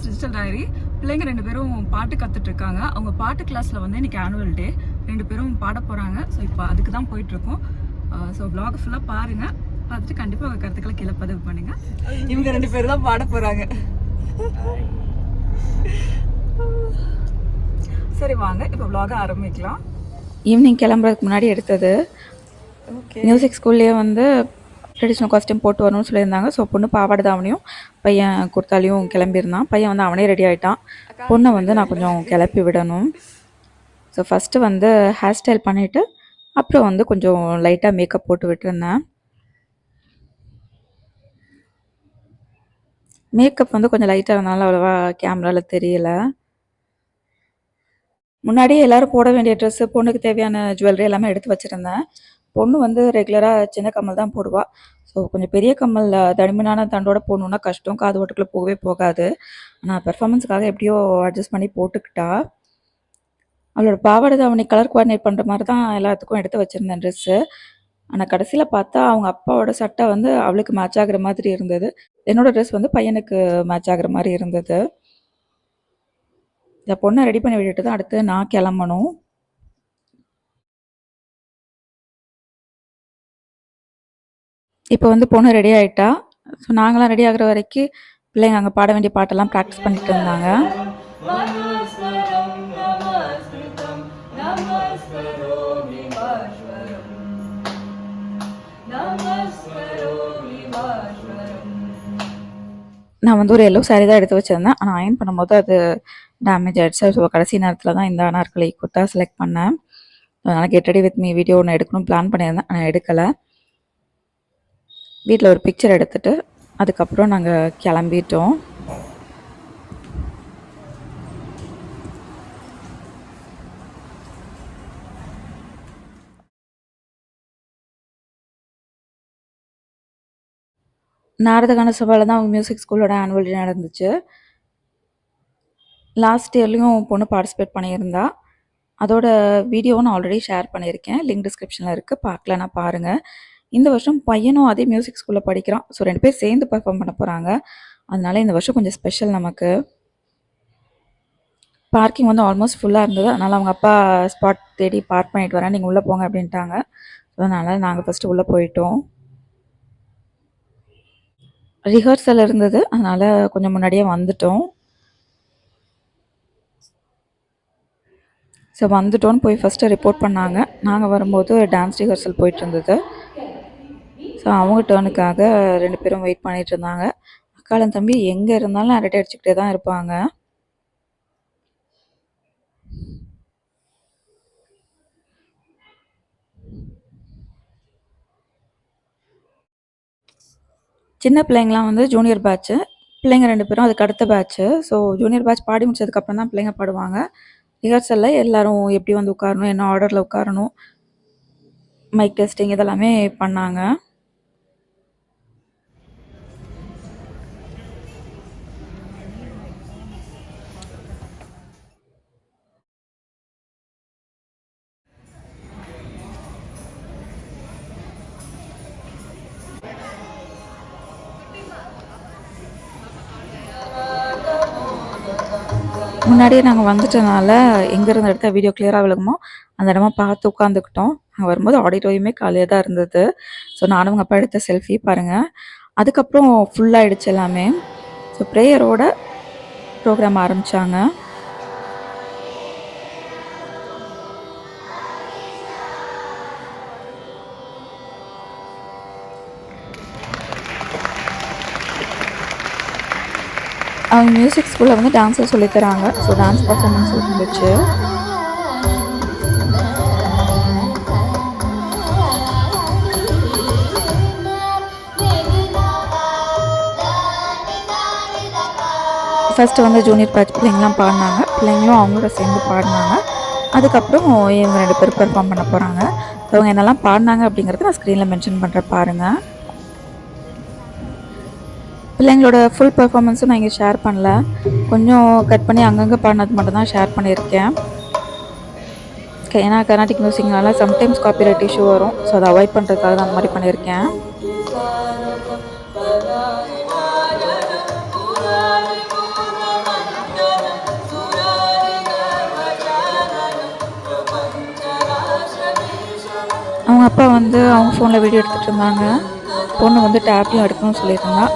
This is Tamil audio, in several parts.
Class digital diary. பிள்ளைங்க 2 பேரும் பாட்டு கற்றுட்டு இருக்காங்க. அவங்க பாட்டு கிளாஸில் வந்து இன்னைக்கு ஆனுவல் டே. 2 பேரும் பாட போகிறாங்க. ஸோ இப்போ அதுக்கு தான் போயிட்டுருக்கோம். ஸோ vlog ஃபுல்லாக பாருங்கள். பார்த்துட்டு கண்டிப்பாக உங்கள் கருத்துக்களை கீழே பதிவு பண்ணுங்கள். இவங்க 2 பேர் தான் பாட போகிறாங்க. சரி வாங்க இப்போ vlog ஆரம்பிக்கலாம். ஈவினிங் கிளம்புறதுக்கு முன்னாடி எடுத்தது. மியூசிக் ஸ்கூல்லேயே வந்து ட்ரெடிஷ்னல் காஸ்டியூம் போட்டு வரணும்னு சொல்லியிருந்தாங்க. ஸோ பொண்ணு பாவாடை தாவணியும் பையன் குர்த்தாலையும் கிளம்பியிருந்தான். பையன் வந்து அவனே ரெடி ஆகிட்டான். பொண்ணை வந்து நான் கொஞ்சம் கிளப்பி விடணும். ஸோ ஃபஸ்ட்டு வந்து ஹேர் ஸ்டைல் பண்ணிவிட்டு அப்புறம் வந்து கொஞ்சம் லைட்டாக மேக்கப் போட்டு விட்டுருந்தேன். மேக்கப் வந்து கொஞ்சம் லைட்டாக இருந்தாலும் அவ்வளோவா கேமராவில் தெரியல. முன்னாடியே எல்லோரும் போட வேண்டிய ட்ரெஸ்ஸு, பொண்ணுக்கு தேவையான ஜுவல்லரி எல்லாமே எடுத்து வச்சுருந்தேன். பொண்ணு வந்து ரெகுலராக சின்ன கம்மல் தான் போடுவாள். ஸோ கொஞ்சம் பெரிய கம்மல் தடிமனான தண்டோட போடணுன்னா கஷ்டம், காது ஓட்டுக்குள்ளே போகவே போகாது. ஆனால் பெர்ஃபார்மன்ஸுக்காக எப்படியோ அட்ஜஸ்ட் பண்ணி போட்டுக்கிட்டா. அவளோட பாவாடை தாவணி கலர் கோஆர்டினேட் பண்ணுற மாதிரி தான் எல்லாத்துக்கும் எடுத்து வச்சுருந்தேன் ட்ரெஸ்ஸு. ஆனால் கடைசியில் பார்த்தா அவங்க அப்பாவோட சட்டை வந்து அவளுக்கு மேட்ச் ஆகிற மாதிரி இருந்தது. என்னோடய ட்ரெஸ் வந்து பையனுக்கு மேட்ச் ஆகிற மாதிரி இருந்தது. இந்த பொண்ணை ரெடி பண்ணி விட்டுட்டு தான் அடுத்து நான் கிளம்பணும். இப்போ வந்து பொண்ணு ரெடி ஆகிட்டா. ஸோ நாங்களாம் ரெடி ஆகிற வரைக்கும் பிள்ளைங்க அங்கே பாட வேண்டிய பாட்டெல்லாம் ப்ராக்டிஸ் பண்ணிட்டு இருந்தாங்க. நான் வந்து ஒரு எல்லோ சாரீ தான் எடுத்து வச்சுருந்தேன். ஆனால் அயன் பண்ணும்போது அது டேமேஜ் ஆகிடுச்சு. ஸோ கடைசி நேரத்தில் தான் இந்த அனார்கலி குர்த்தா செலக்ட் பண்ணேன். அதனால் get ready with me video ஒன்று எடுக்கணும்னு பிளான் பண்ணியிருந்தேன். ஆனால் எடுக்கலை. வீட்டில் ஒரு பிக்சர் எடுத்துகிட்டு அதுக்கப்புறம் நாங்கள் கிளம்பிட்டோம். நாரதகான சபாவில் தான் அவங்க மியூசிக் ஸ்கூலோட ஆனுவல் டே நடந்துச்சு. லாஸ்ட் இயர்லேயும் பொண்ணு பார்ட்டிசிபேட் பண்ணியிருந்தா. அதோட வீடியோவும் நான் ஆல்ரெடி ஷேர் பண்ணியிருக்கேன். லிங்க் டிஸ்கிரிப்ஷனில் இருக்குது, பார்க்கலன்னா பாருங்கள். இந்த வருஷம் பையனும் அதே மியூசிக் ஸ்கூலில் படிக்கிறான். ஸோ 2 பேர் சேர்ந்து பர்ஃபார்ம் பண்ண போகிறாங்க. அதனால இந்த வருஷம் கொஞ்சம் ஸ்பெஷல் நமக்கு. பார்க்கிங் வந்து ஆல்மோஸ்ட் ஃபுல்லாக இருந்தது. அதனால் அவங்க அப்பா ஸ்பாட் தேடி பார்க் பண்ணிட்டு வரேன், நீங்கள் உள்ளே போங்க அப்படின்ட்டாங்க. அதனால் நாங்கள் ஃபஸ்ட்டு உள்ளே போயிட்டோம். ரிஹர்சல் இருந்தது, அதனால் கொஞ்சம் முன்னாடியே வந்துட்டோம். ஸோ வந்துட்டோன்னு போய் ஃபஸ்ட்டு ரிப்போர்ட் பண்ணாங்க. நாங்கள் வரும்போது டான்ஸ் ரிஹர்சல் போயிட்டு இருந்தது. ஸோ அவங்க டேர்னுக்காக 2 பேரும் வெயிட் பண்ணிகிட்டு இருந்தாங்க. அக்காலும் தம்பி எங்கே இருந்தாலும் அரட்டை அடிச்சுக்கிட்டே தான் இருப்பாங்க. சின்ன பிள்ளைங்களாம் வந்து ஜூனியர் பேட்ச்சு, பிள்ளைங்க 2 பேரும் அதுக்கு அடுத்த பேட்ச்சு. ஸோ ஜூனியர் பேட்ச் பாடி முடிச்சதுக்கப்புறம் தான் பிள்ளைங்க பாடுவாங்க. ரிஹர்சலில் எல்லோரும் எப்படி வந்து உட்காரணும், என்ன ஆர்டரில் உட்காரணும், மைக் டெஸ்டிங் இதெல்லாமே பண்ணாங்க. முன்னாடியே நாங்கள் வந்துட்டனால எங்கேருந்து எடுத்தால் வீடியோ கிளியராக விழுகுமோ அந்த இடமா பார்த்து உட்காந்துக்கிட்டோம். நாங்கள் வரும்போது ஆடிட்டோரியமே காலியாக தான் இருந்தது. ஸோ நானும் அவங்க அப்பா எடுத்த செல்ஃபி பாருங்கள். அதுக்கப்புறம் ஃபுல்லாகிடுச்சு எல்லாமே. ஸோ ப்ரேயரோட ப்ரோக்ராம் ஆரம்பித்தாங்க. அவங்க மியூசிக் ஸ்கூலில் வந்து டான்ஸை சொல்லித்தராங்க. ஸோ டான்ஸ் பர்ஃபார்மன்ஸ் இருந்துச்சு. ஃபஸ்ட்டு வந்து ஜூனியர் பேட்ச் பிள்ளைங்களாம் பாடினாங்க. பிள்ளைங்களும் அவங்களோட சேர்ந்து பாடினாங்க. அதுக்கப்புறம் இவங்க 2 பேர் பெர்ஃபார்ம் பண்ண போகிறாங்க. அவங்க என்னெல்லாம் பாடினாங்க அப்படிங்கிறத நான் ஸ்க்ரீனில் மென்ஷன் பண்ணுறேன் பாருங்கள். பிள்ளைங்களோட ஃபுல் பெர்ஃபார்மன்ஸும் நான் இங்கே ஷேர் பண்ணல. கொஞ்சம் கட் பண்ணி அங்கங்கே பாடினது மட்டும் தான் ஷேர் பண்ணியிருக்கேன். ஏன்னா கர்நாடிக் மியூசிக்னால சம்டைம்ஸ் காப்பிரைட் இஷ்யூ வரும். ஸோ அதை அவாய்ட் பண்ணுறதுக்காக தான் அந்த மாதிரி பண்ணியிருக்கேன். அவங்க அப்பா வந்து அவங்க ஃபோனில் வீடியோ எடுத்துகிட்டு இருந்தாங்க. பொண்ணு வந்து டேப்லையும் எடுக்கணும்னு சொல்லியிருந்தா.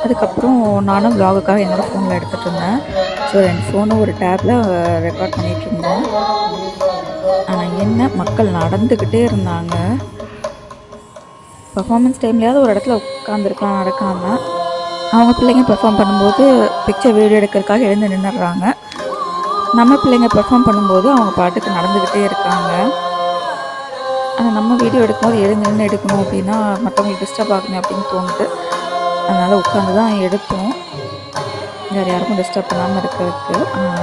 அதுக்கப்புறம் நானும் விலாகுக்காக என்னோடய ஃபோனில் எடுத்துகிட்டு இருந்தேன். ஸோ 2 ஃபோனும் ஒரு டேப்பில் ரெக்கார்ட் பண்ணிகிட்டு இருந்தோம். ஆனால் என்ன மக்கள் நடந்துக்கிட்டே இருந்தாங்க. பெர்ஃபார்மன்ஸ் டைம்லையாவது ஒரு இடத்துல உட்காந்துருக்கலாம் நடக்காம. அவங்க பிள்ளைங்க பெர்ஃபார்ம் பண்ணும்போது பிக்சர் வீடியோ எடுக்கிறதுக்காக எழுந்து நின்றுடுறாங்க. நம்ம பிள்ளைங்க பெர்ஃபார்ம் பண்ணும்போது அவங்க பாட்டுக்கு நடந்துக்கிட்டே இருக்காங்க. ஆனால் நம்ம வீடியோ எடுக்கும்போது எழுந்து நின்று எடுக்கணும் அப்படின்னா மற்றவங்களுக்கு டிஸ்டர்ப் ஆகுமே அப்படின்னு தோணுது. அதனால் உட்காந்து தான் எடுத்தோம். வேறு யாருக்கும் டிஸ்டர்ப் பண்ணாமல் இருக்கிறதுக்கு.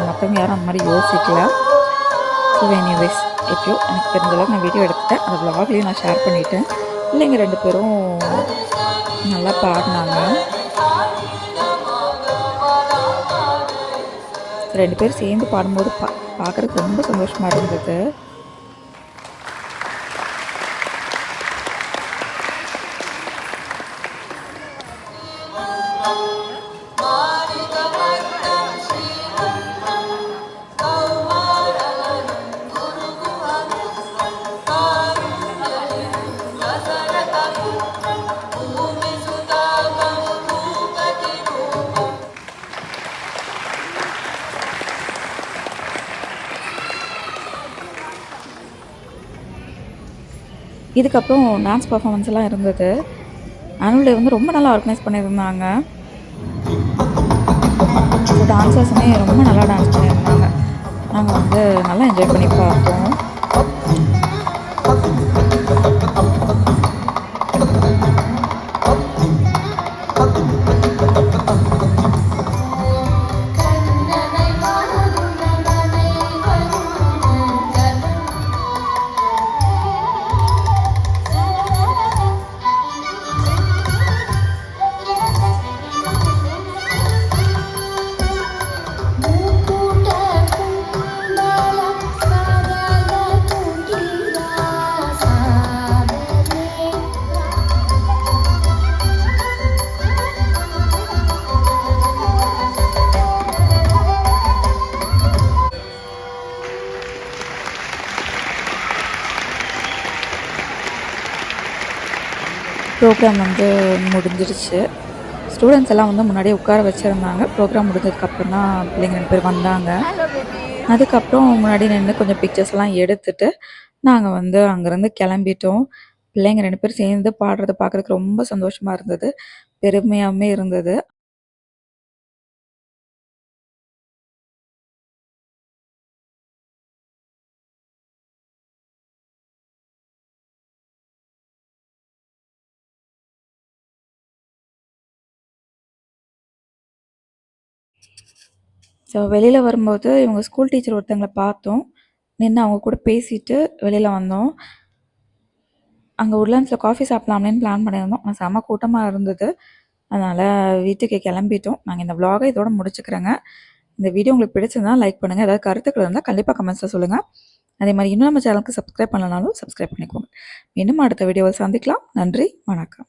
மற்றவங்க யாரும் அந்த மாதிரி யோசிக்கல. ஸோ எனிவேஸ் எப்படியோ எனக்கு தெரிஞ்ச அளவுக்கு நான் வீடியோ எடுத்துட்டேன். அந்த விலாக்லேயும் நான் ஷேர் பண்ணிட்டேன். பிள்ளைங்க 2 பேரும் நல்லா பாடினாங்க. 2 பேரும் சேர்ந்து பாடும்போது பார்க்குறதுக்கு ரொம்ப சந்தோஷமாக இருந்தது. இதுக்கப்புறம் டான்ஸ் பர்ஃபார்மன்ஸ் எல்லாம் இருந்தது. ஆனுவல் டே வந்து ரொம்ப நல்லா ஆர்கனைஸ் பண்ணியிருந்தாங்க. டான்ஸர்ஸுமே ரொம்ப நல்லா டான்ஸ் பண்ணியிருந்தாங்க. நாங்கள் வந்து நல்லா என்ஜாய் பண்ணி பார்த்தோம். ப்ரோக்ராம் வந்து முடிஞ்சிருச்சு. ஸ்டூடெண்ட்ஸ் எல்லாம் வந்து முன்னாடியே உட்கார வச்சுருந்தாங்க. ப்ரோக்ராம் முடிஞ்சதுக்கப்புறம் தான் பிள்ளைங்க 2 பேர் வந்தாங்க. அதுக்கப்புறம் முன்னாடி நின்று கொஞ்சம் பிக்சர்ஸ்லாம் எடுத்துட்டு நாங்கள் வந்து அங்கேருந்து கிளம்பிட்டோம். பிள்ளைங்க 2 பேரும் சேர்ந்து பாடுறத பார்க்குறதுக்கு ரொம்ப சந்தோஷமாக இருந்தது. பெருமையாகவுமே இருந்தது. ஸோ வெளியில் வரும்போது இவங்க ஸ்கூல் டீச்சர் ஒருத்தங்களை பார்த்தோம். நின்று அவங்க கூட பேசிட்டு வெளியில் வந்தோம். அங்கே உட்லாண்ட்ஸில் காஃபி சாப்பிட்லாமேன்னு பிளான் பண்ணியிருந்தோம். ஆனால் செம்ம கூட்டமாக இருந்தது. அதனால் வீட்டுக்கு கிளம்பிட்டோம். நாங்கள் இந்த விலாகை இதோட முடிச்சுக்கிறேங்க. இந்த வீடியோ உங்களுக்கு பிடிச்சிருந்தா லைக் பண்ணுங்கள். ஏதாவது கருத்துக்கள் இருந்தால் கண்டிப்பாக கமெண்ட்ஸில் சொல்லுங்கள். அதே மாதிரி இன்னும் நம்ம சேனலுக்கு சப்ஸ்கிரைப் பண்ணலனாலும் சப்ஸ்கிரைப் பண்ணிக்கோங்க. இன்னும் அடுத்த வீடியோவில் சந்திக்கலாம். நன்றி, வணக்கம்.